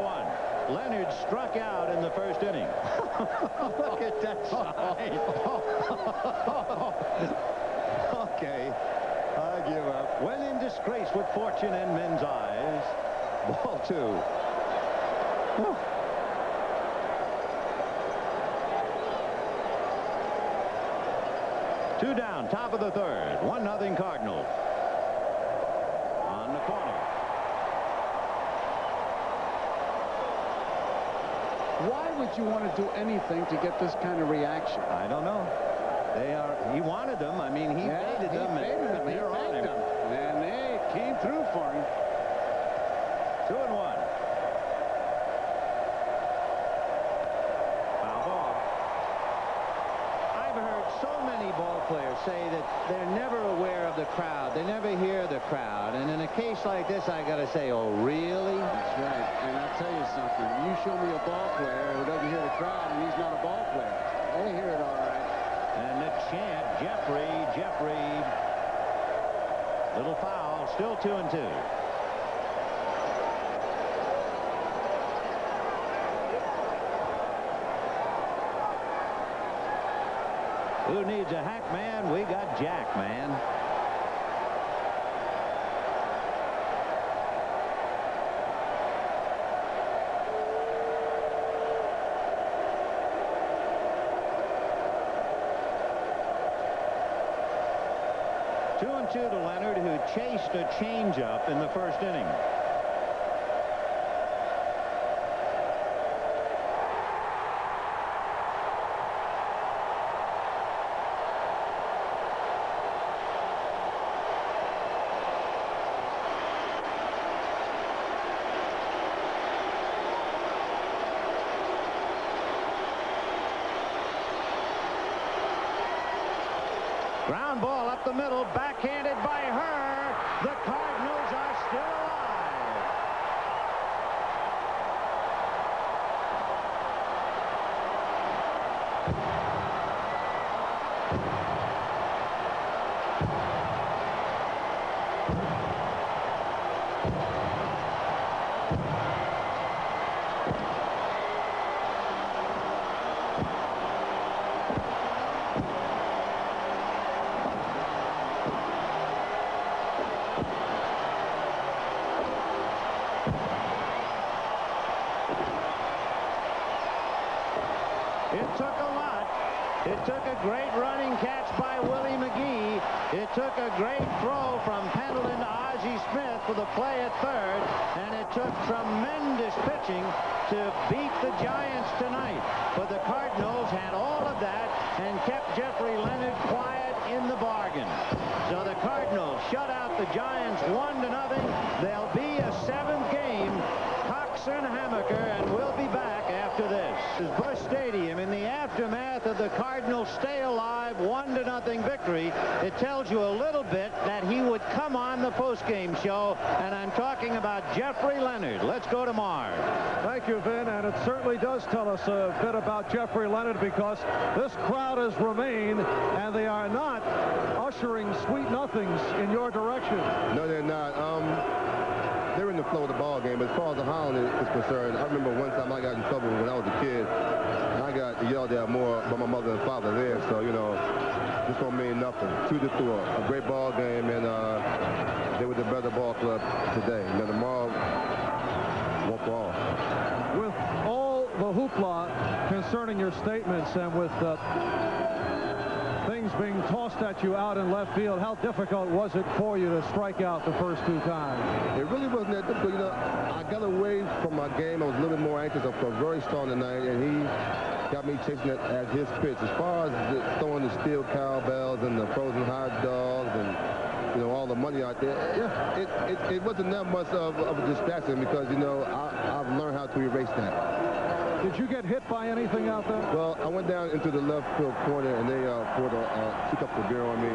1. Leonard struck out in the first inning. Look at that sign. Okay, I give up. When in disgrace with fortune in men's eyes. Ball 2. Two down, top of the third. 1-0 Cardinals. On the corner. Why would you want to do anything to get this kind of reaction? I don't know. He wanted them. I mean, he baited them. They're on him. And they came through for him. 2-1. Foul ball. I've heard so many ball players say that they're never aware of the crowd. They never hear the crowd. And in a case like this, I got to say, oh, really? That's right. And I'll tell you something. You show me a ball player who doesn't hear the crowd, and he's not a ball player. They hear it all right. And the chant, Jeff Reed. Little foul, still 2-2. Who needs a hack man? We got Jack, man. Two to Leonard, who chased a changeup in the first inning. Ground ball up the middle, backhanded by her. The Cardinals are still alive. It took a lot. It took a great running catch by Willie McGee. It took a great throw from Pendleton to Ozzie Smith for the play at third. And it took tremendous pitching to beat the Giants tonight. But the Cardinals had all of that and kept Jeffrey Leonard quiet in the bargain. So the Cardinals shut out the Giants 1-0. There'll be a 7th game. Cox and Hammaker, and we'll be back after this. This is Busch Stadium in the aftermath of the Cardinals' stay alive 1-0 victory. It tells you a little bit that he would come on the postgame show, and I'm talking about Jeffrey Leonard. Let's go to Marv. Thank you, Vin, and it certainly does tell us a bit about Jeffrey Leonard, because this crowd has remained, and they are not ushering sweet nothings in your direction. No, they're not. They're in the flow of the ball game. As far as the Howland is concerned, I remember one time I got in trouble when I was a kid, and I got yelled at more by my mother and father there. So, you know, this don't mean nothing. 2-2, a great ball game, and they were the better ball club today. Now tomorrow, one for all. With all the hoopla concerning your statements, and with things being tossed at you out in left field, how difficult was it for you to strike out the first 2 times? It really wasn't that difficult. You know, I got away from my game. I was a little bit more anxious. I was very strong tonight, and he got me chasing it at his pitch. As far as throwing the steel cowbells and the frozen hot dogs and, you know, all the money out there, yeah, it wasn't that much of a distraction, because, you know, I've learned how to erase that. Did you get hit by anything out there? Well, I went down into the left field corner, and they poured 2 cups of beer on me.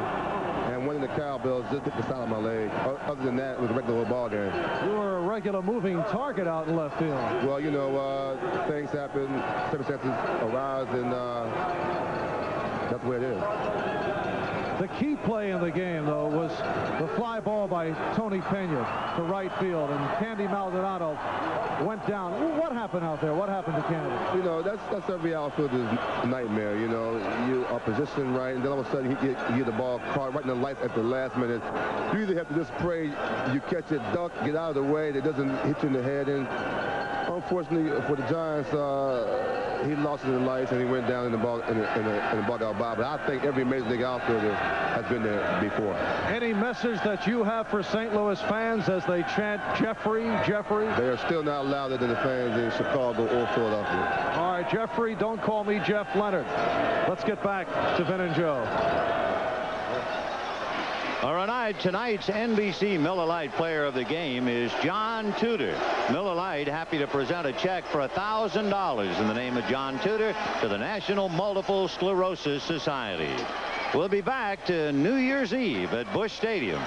And one of the cowbells just hit the side of my leg. Other than that, it was a regular ball game. You were a regular moving target out in left field. Well, you know, things happen, circumstances arise, and that's the way it is. The key play in the game, though, was the fly ball by Tony Pena to right field, and Candy Maldonado went down. What happened out there? What happened to Candy? You know, that's every outfielder's nightmare. You know, you are positioned right, and then all of a sudden you get the ball caught right in the lights at the last minute. You either have to just pray you catch it, duck, get out of the way, that it doesn't hit you in the head. And unfortunately for the Giants, he lost it in the lights and he went down in the ball in the bug out by. But I think every major league outfielder has been there before. Any message that you have for St. Louis fans as they chant Jeffrey, Jeffrey? They are still not louder than the fans in Chicago or Philadelphia. All right, Jeffrey, don't call me Jeff Leonard. Let's get back to Vin and Joe. All right, tonight's NBC Miller Lite player of the game is John Tudor. Miller Lite happy to present a check for $1,000 in the name of John Tudor to the National Multiple Sclerosis Society. We'll be back to New Year's Eve at Busch Stadium.